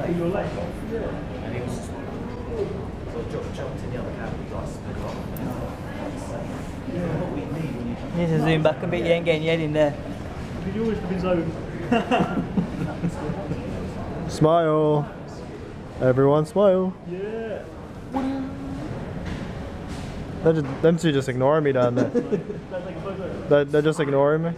You were late? Yeah. And he was just like, so I jumped in the other cab and we guys split off. What we need when you You need to zoom back a bit, you ain't getting your head in there. You always be zoned. Smile. Everyone smile. Yeah. Them two just ignoring me down there. They're just ignoring me.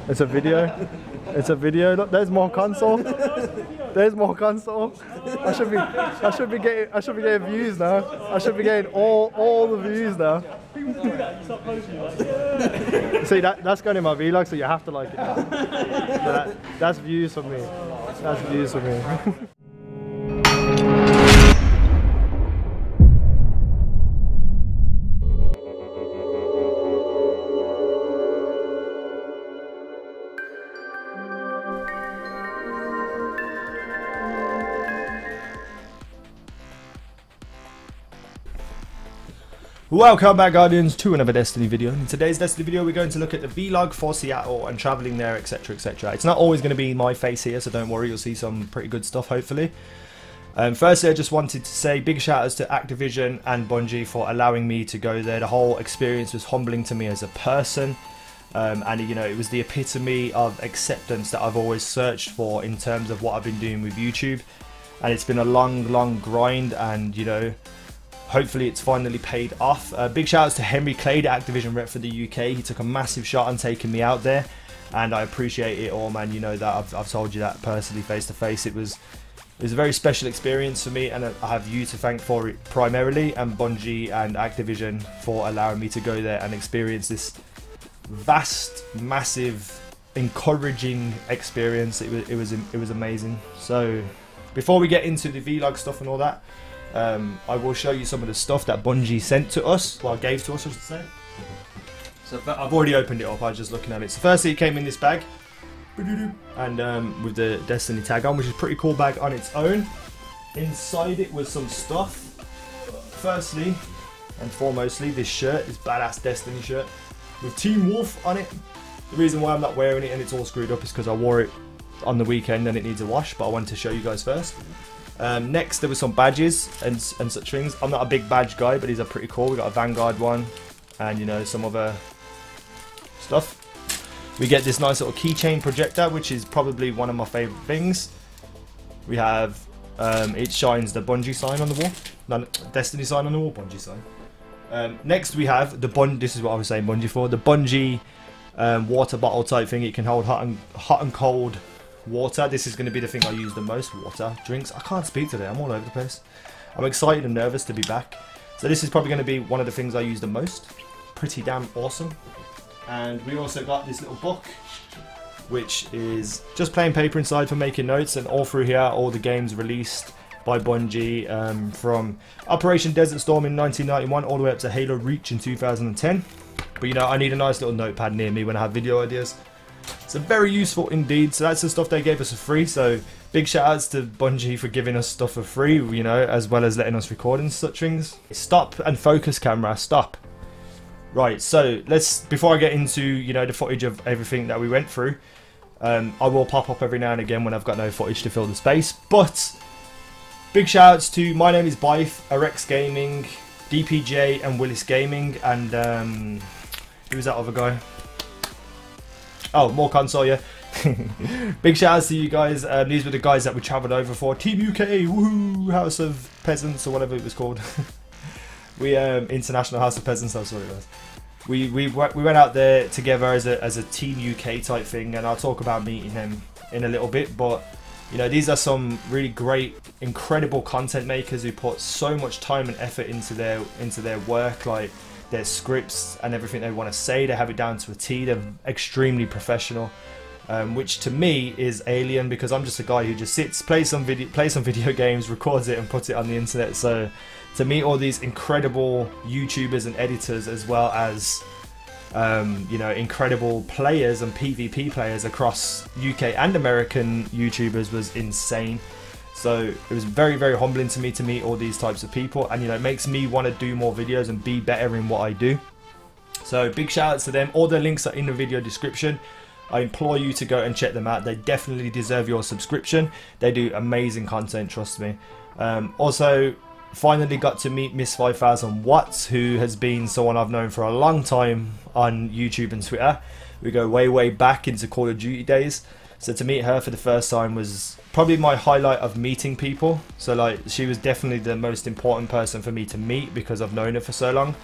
It's a video. It's a video. Look, there's more console. There's more console. I should be getting views now. I should be getting all the views now. See, that's going in my vlog, so you have to like it now. That's views for me. That's views for me. Welcome back, Guardians, to another Destiny video. In today's Destiny video, we're going to look at the vlog for Seattle and traveling there, etc, etc. It's not always going to be my face here, so don't worry, you'll see some pretty good stuff, hopefully. Firstly, I just wanted to say big shout outs to Activision and Bungie for allowing me to go there. The whole experience was humbling to me as a person. And you know, it was the epitome of acceptance that I've always searched for in terms of what I've been doing with YouTube. And it's been a long grind, and you know, hopefully it's finally paid off. Big shout outs to Henry Clay, the Activision rep for the UK. He took a massive shot on taking me out there, and I appreciate it all, man. You know that I've told you that personally, face to face. It was a very special experience for me, and I have you to thank for it primarily, and Bungie and Activision for allowing me to go there and experience this vast, massive, encouraging experience. It was amazing. So before we get into the vlog stuff and all that, I will show you some of the stuff that Bungie sent to us, well, gave to us, I should say. So I've already opened it up, I was just looking at it. So firstly, it came in this bag, and with the Destiny tag on, which is a pretty cool bag on its own. Inside it was some stuff. Firstly and foremostly, this shirt, this badass Destiny shirt with Team Wolf on it. The reason why I'm not wearing it and it's all screwed up is because I wore it on the weekend and it needs a wash, but I wanted to show you guys first. Next, there were some badges and such things. I'm not a big badge guy, but these are pretty cool. We got a Vanguard one, and you know, some other stuff. We get this nice little keychain projector, which is probably one of my favorite things. We have it shines the Bungie sign on the wall, no, Destiny sign on the wall, Bungie sign. Next, we have the this is what I was saying Bungie for, the Bungie water bottle type thing. It can hold hot and cold water. This is going to be the thing I use the most. Water, drinks. I can't speak today. I'm all over the place. I'm excited and nervous to be back. So this is probably going to be one of the things I use the most. Pretty damn awesome. And we also got this little book, which is just plain paper inside for making notes, and all through here, all the games released by Bungie, from Operation Desert Storm in 1991 all the way up to Halo Reach in 2010. But you know, I need a nice little notepad near me when I have video ideas. So very useful indeed. So that's the stuff they gave us for free. So big shout outs to Bungie for giving us stuff for free, you know, as well as letting us record and such things. Stop and focus, camera, stop. Right, so before I get into, you know, the footage of everything that we went through, I will pop up every now and again when I've got no footage to fill the space. But big shout outs to My Name is Bife, Arex Gaming, DPJ and Willis Gaming, and who was that other guy? Oh, more console, yeah. Big shout outs to you guys. These were the guys that we travelled over for. Team UK, woohoo, House of Peasants, or whatever it was called. International House of Peasants, that's what it was. We went out there together as a Team UK type thing, and I'll talk about meeting them in a little bit. But you know, these are some really great, incredible content makers who put so much time and effort into their work, like their scripts and everything they want to say. They have it down to a T. They're extremely professional, which to me is alien, because I'm just a guy who just sits, plays some video games, records it and puts it on the internet. So to meet all these incredible YouTubers and editors, as well as you know, incredible players and PvP players across UK and American YouTubers, was insane. So it was very, very humbling to me to meet all these types of people, and you know, it makes me want to do more videos and be better in what I do. So big shout outs to them. All their links are in the video description. I implore you to go and check them out. They definitely deserve your subscription. They do amazing content, trust me. Also, finally got to meet Miss 5000 Watts, who has been someone I've known for a long time on YouTube and Twitter. We go way back into Call of Duty days. So to meet her for the first time was probably my highlight of meeting people. So like, she was definitely the most important person for me to meet because I've known her for so long,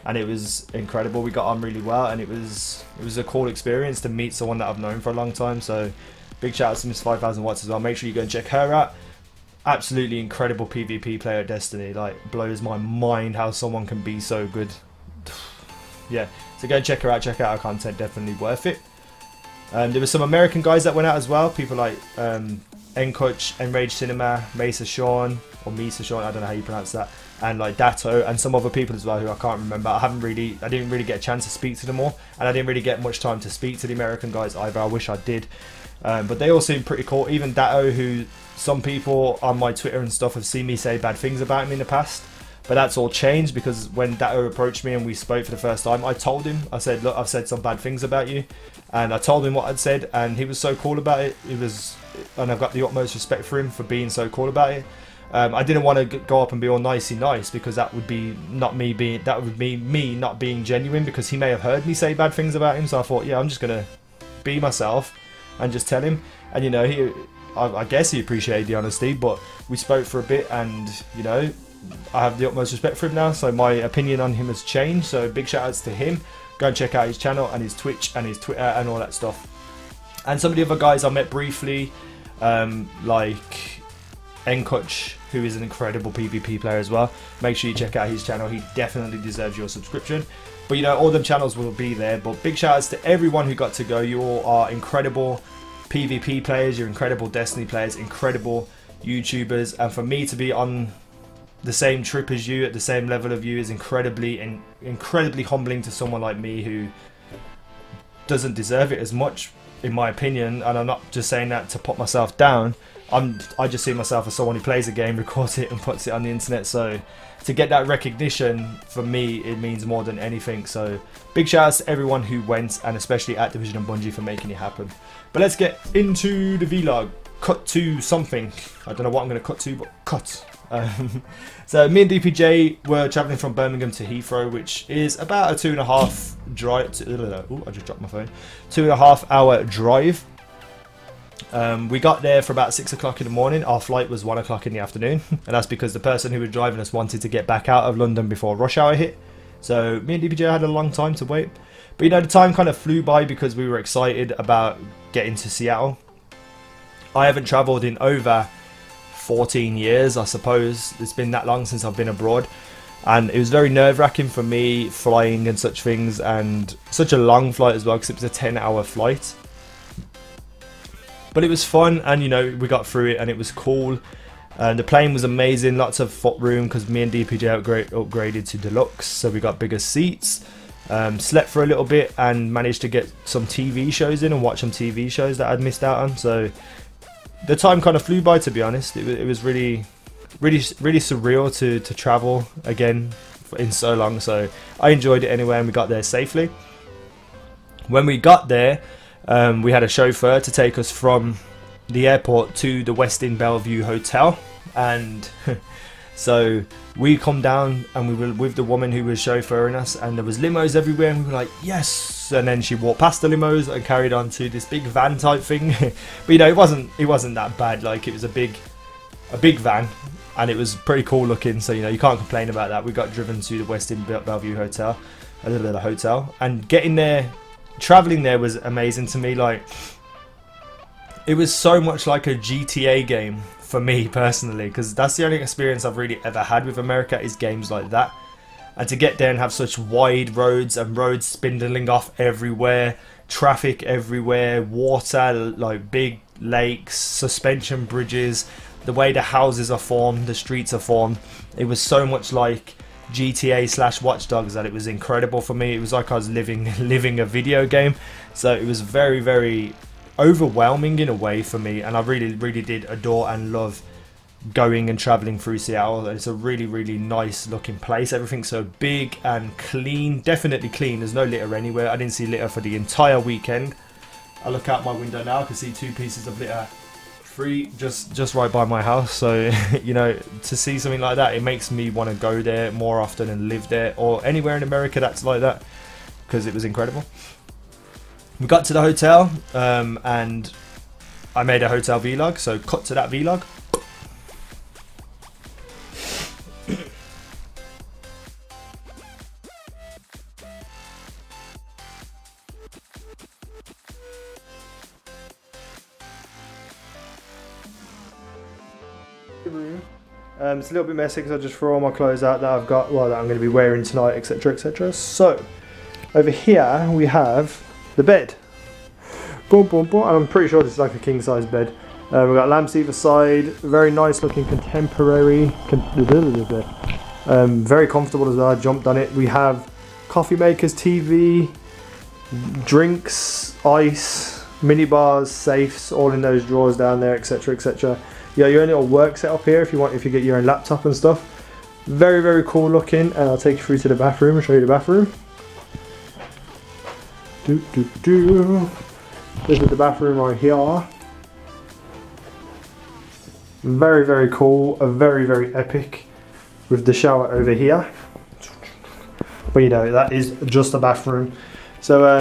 and it was incredible. We got on really well, and it was a cool experience to meet someone that I've known for a long time. So big shout out to Miss 5000 Watts as well. Make sure you go and check her out. Absolutely incredible PvP player at Destiny. Like, blows my mind how someone can be so good. Yeah, so go and check her out. Check out her content, definitely worth it. There were some American guys that went out as well. People like Encoach, Enraged Cinema, Mesa Sean, or Mesa Sean, I don't know how you pronounce that, and like Datto, and some other people as well who I can't remember. I didn't really get a chance to speak to them all, and I didn't really get much time to speak to the American guys either. I wish I did, but they all seem pretty cool. Even Datto, who some people on my Twitter and stuff have seen me say bad things about him in the past. But that's all changed, because when Datto approached me and we spoke for the first time, I told him, I said, look, I've said some bad things about you. And I told him what I'd said, and he was so cool about it. And I've got the utmost respect for him for being so cool about it. I didn't want to go up and be all nicey nice, because that would be me not being genuine, because he may have heard me say bad things about him. So I thought, yeah, I'm just going to be myself and just tell him. And, you know, I guess he appreciated the honesty, but we spoke for a bit, and, you know, I have the utmost respect for him now, so my opinion on him has changed. So big shout outs to him. Go and check out his channel and his Twitch and his Twitter and all that stuff. And some of the other guys I met briefly, like Encoach, who is an incredible PvP player as well. Make sure you check out his channel. He definitely deserves your subscription. But you know, all them channels will be there. But big shout outs to everyone who got to go. You all are incredible PvP players. You're incredible Destiny players, incredible YouTubers. And for me to be on the same trip as you, at the same level of you, is incredibly humbling to someone like me who doesn't deserve it as much, in my opinion. And I'm not just saying that to put myself down. I just see myself as someone who plays a game, records it and puts it on the internet. So to get that recognition, for me, it means more than anything. So big shout outs to everyone who went, and especially Activision and Bungie for making it happen. But let's get into the vlog. Cut to something. I don't know what I'm going to cut to, but cut. So me and DPJ were travelling from Birmingham to Heathrow, which is about a 2.5 drive. I just dropped my phone. 2.5 hour drive. We got there for about 6 o'clock in the morning. Our flight was 1 o'clock in the afternoon, and that's because the person who was driving us wanted to get back out of London before rush hour hit. So me and DPJ had a long time to wait. But you know, the time kind of flew by because we were excited about getting to Seattle. I haven't travelled in over 14 years, I suppose. It's been that long since I've been abroad, and it was very nerve-wracking for me flying and such things, and such a long flight as well, because it was a 10-hour flight. But it was fun, and you know, we got through it, and it was cool. And the plane was amazing, lots of foot room, because me and DPJ upgraded to deluxe, so we got bigger seats. Slept for a little bit and managed to get some TV shows in and watch some TV shows that I'd missed out on. So the time kind of flew by, to be honest. It was really surreal to travel again in so long. So I enjoyed it anyway, and we got there safely. When we got there, we had a chauffeur to take us from the airport to the Westin Bellevue Hotel, and so we come down and we were with the woman who was chauffeuring us, and there was limos everywhere, and we were like, yes. And then she walked past the limos and carried on to this big van type thing. But you know, it wasn't that bad. Like, it was a big van, and it was pretty cool looking, so you know, you can't complain about that. We got driven to the Westin Bellevue Hotel, a little bit of hotel, and getting there, traveling there was amazing to me. Like, it was so much like a GTA game for me personally, because that's the only experience I've really ever had with America, is games like that. And to get there and have such wide roads, and roads spindling off everywhere, traffic everywhere, water, like big lakes, suspension bridges, the way the houses are formed, the streets are formed, it was so much like GTA / Watch Dogs that it was incredible for me. It was like I was living a video game. So it was very, very overwhelming in a way for me, and I really did adore and love going and traveling through Seattle. It's a really nice looking place. Everything's so big and clean, definitely clean. There's no litter anywhere. I didn't see litter for the entire weekend. I look out my window now, I can see 2 pieces of litter free just right by my house. So you know, to see something like that, it makes me want to go there more often and live there, or anywhere in America that's like that, because it was incredible. We got to the hotel, and I made a hotel vlog, so cut to that vlog. Room. It's a little bit messy because I just threw all my clothes out that I've got, well, that I'm going to be wearing tonight, etc, etc. So over here we have the bed. Boom, boom, boom. And I'm pretty sure this is like a king size bed. We've got lamps either side, very nice looking contemporary, very comfortable as well. I jumped on it. We have coffee makers, TV, drinks, ice, mini bars, safes, all in those drawers down there, etc, etc. Yeah, your own little work setup here if you get your own laptop and stuff. Very, very cool looking, and I'll take you through to the bathroom and show you the bathroom. This is the bathroom right here. Very, very cool, very, very epic, with the shower over here. But you know, that is just a bathroom. So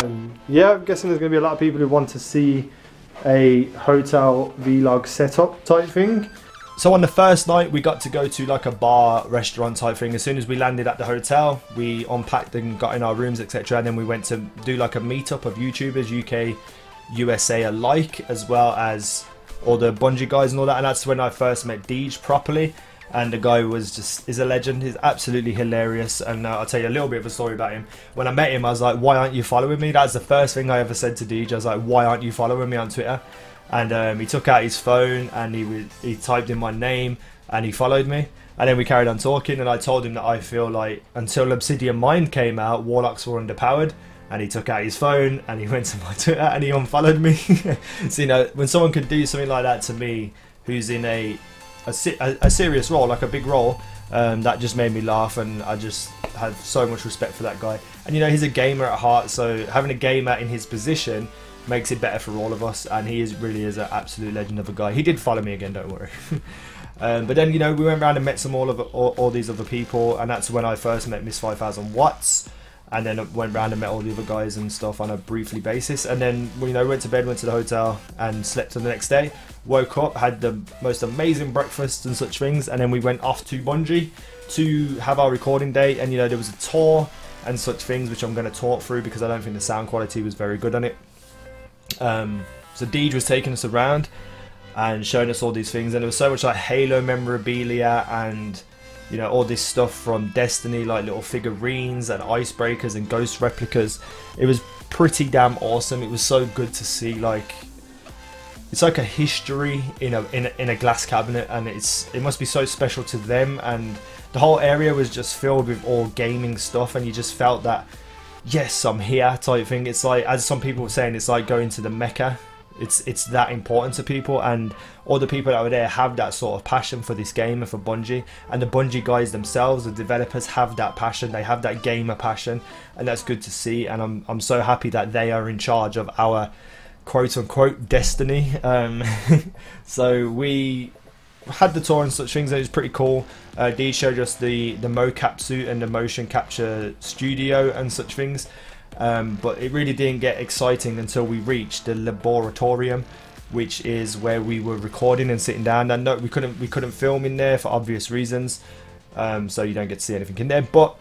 yeah, I'm guessing there's going to be a lot of people who want to see a hotel vlog setup type thing. So on the first night we got to go to like a bar restaurant type thing. As soon as we landed at the hotel, we unpacked and got in our rooms, etc, and then we went to do like a meetup of YouTubers, UK, USA alike, as well as all the Bungie guys and all that. And that's when I first met Deej properly, and the guy is a legend. He's absolutely hilarious, and I'll tell you a little bit of a story about him. When I met him, I was like, why aren't you following me? That's the first thing I ever said to Deej. I was like, why aren't you following me on Twitter? And he took out his phone and he typed in my name and he followed me, and then we carried on talking, and I told him that I feel like until Obsidian Mind came out, Warlocks were underpowered, and he took out his phone and he went to my Twitter and he unfollowed me. So you know, when someone could do something like that to me, who's in a serious role, like a big role, that just made me laugh, and I just had so much respect for that guy. And you know, he's a gamer at heart, so having a gamer in his position makes it better for all of us, and he really is an absolute legend of a guy. He did follow me again, don't worry. But then, you know, we went around and met all these other people, and that's when I first met Miss 5000 Watts, and then I went around and met all the other guys and stuff on a briefly basis. And then, you know, went to bed, went to the hotel and slept till the next day, woke up, had the most amazing breakfast and such things, and then we went off to Bungie to have our recording day. And you know, there was a tour and such things, which I'm going to talk through because I don't think the sound quality was very good on it. So Deej was taking us around and showing us all these things, and there was so much like Halo memorabilia and, you know, all this stuff from Destiny, like little figurines and icebreakers and ghost replicas. It was pretty damn awesome. It was so good to see, like, it's like a history in a glass cabinet, and it must be so special to them. And the whole area was just filled with all gaming stuff, and you just felt that, yes, I'm here type thing. It's like, as some people were saying, it's like going to the Mecca. It's that important to people, and all the people that were there have that sort of passion for this game and for Bungie. And the Bungie guys themselves, the developers, have that passion. They have that gamer passion, and that's good to see. And I'm so happy that they are in charge of our quote-unquote destiny. So we had the tour and such things, and it was pretty cool. Dee showed us the mocap suit and the motion capture studio and such things. But it really didn't get exciting until we reached the laboratorium, which is where we were recording and sitting down. And no, we couldn't film in there for obvious reasons, so you don't get to see anything in there. But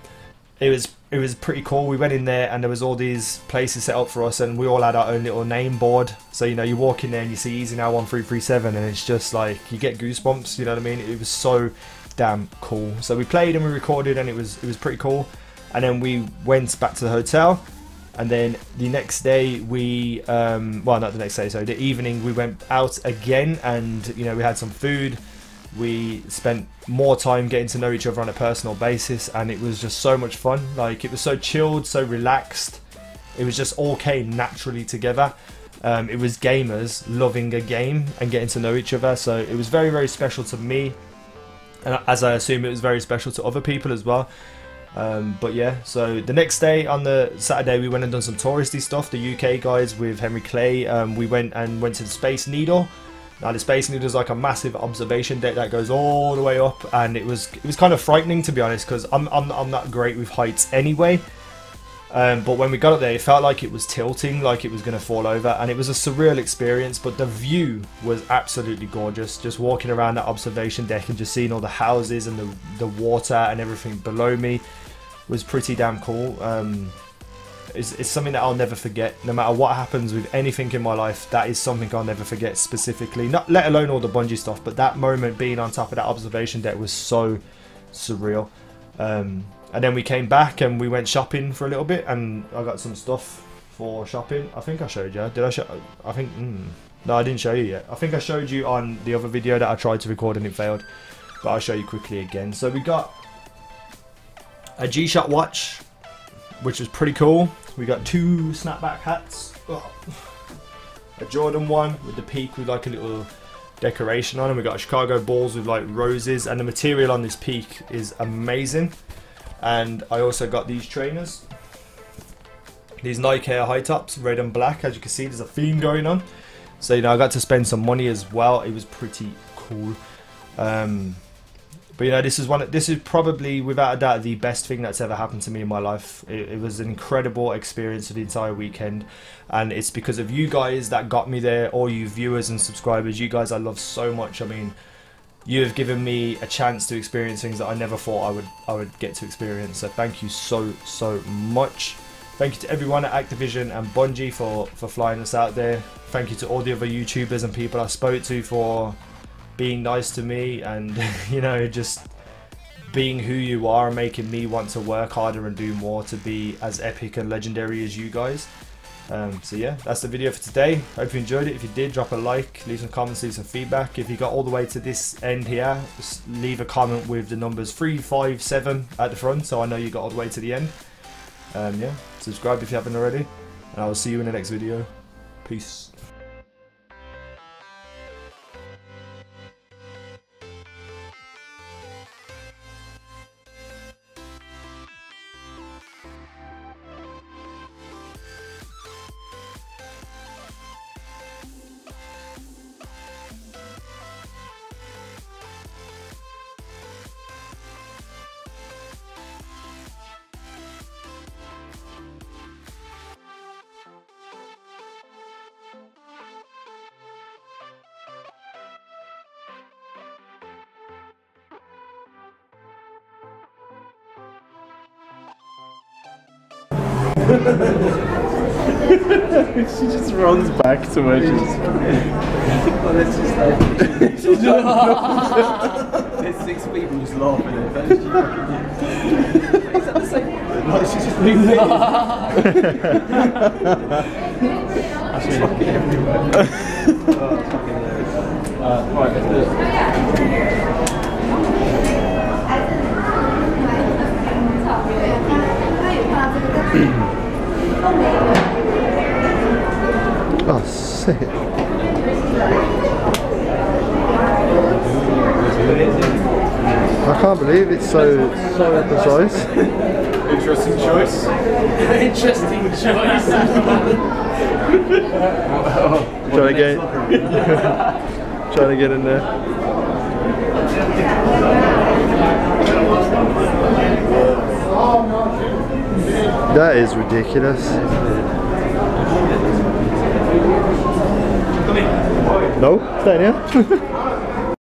it was pretty cool. We went in there and there was all these places set up for us, and we all had our own little name board. So you know, you walk in there and you see Easy Now 1337, and it's just like you get goosebumps. You know what I mean? It was so damn cool. So we played and we recorded, and it was pretty cool. And then we went back to the hotel. And then the next day we, well, not the next day, so the evening we went out again, and you know, we had some food. We spent more time getting to know each other on a personal basis, and it was just so much fun. Like, it was so chilled, so relaxed. It was just all came naturally together. It was gamers loving a game and getting to know each other, so it was very, very special to me, and as I assume it was very special to other people as well. But yeah, so the next day, on the Saturday, we went and done some touristy stuff. The UK guys with Henry Clay, we went to the Space Needle. Now the Space Needle is like a massive observation deck that goes all the way up, and it was kind of frightening, to be honest, because I'm not great with heights anyway. But when we got up there, it felt like it was tilting, like it was going to fall over, and it was a surreal experience. But the view was absolutely gorgeous. Just walking around that observation deck and just seeing all the houses and the water and everything below me was pretty damn cool. It's something that I'll never forget. No matter what happens with anything in my life, that is something I'll never forget specifically. Not let alone all the Bungie stuff, but that moment being on top of that observation deck was so surreal. And then we came back and we went shopping for a little bit, and I got some stuff for shopping. I think I showed you. Did I show? I think no, I didn't show you yet. I think I showed you on the other video that I tried to record and it failed, but I'll show you quickly again. So we got a G-Shock watch, which was pretty cool. We got 2 snapback hats. Oh. A Jordan one with the peak with like a little decoration on, and we got a Chicago Bulls with like roses, and the material on this peak is amazing. And I also got these trainers, these Nike Air high tops, red and black. As you can see, there's a theme going on, so you know I got to spend some money as well. It was pretty cool. But you know, this is probably without a doubt the best thing that's ever happened to me in my life. It was an incredible experience for the entire weekend, and it's because of you guys that got me there, all you viewers and subscribers. You guys I love so much. I mean, you have given me a chance to experience things that I never thought I would get to experience. So thank you so much. Thank you to everyone at Activision and Bungie for flying us out there. Thank you to all the other YouTubers and people I spoke to for being nice to me, and you know, just being who you are and making me want to work harder and do more to be as epic and legendary as you guys. So yeah, that's the video for today. Hope you enjoyed it. If you did, drop a like, leave some comments, leave some feedback. If you got all the way to this end here, just leave a comment with the numbers 357 at the front, so I know you got all the way to the end. Yeah, subscribe if you haven't already, and I will see you in the next video. Peace. She just runs back to where she's. Well, let's just she's like, there's 6 people just laughing at her. Is that the same? No, she's just being fucking everywhere. Oh, it's fucking hilarious. Right, let's do it. Oh, sick. I can't believe it's so precise. Interesting choice. Interesting choice. Trying to get in there. That is ridiculous. No, stay in here.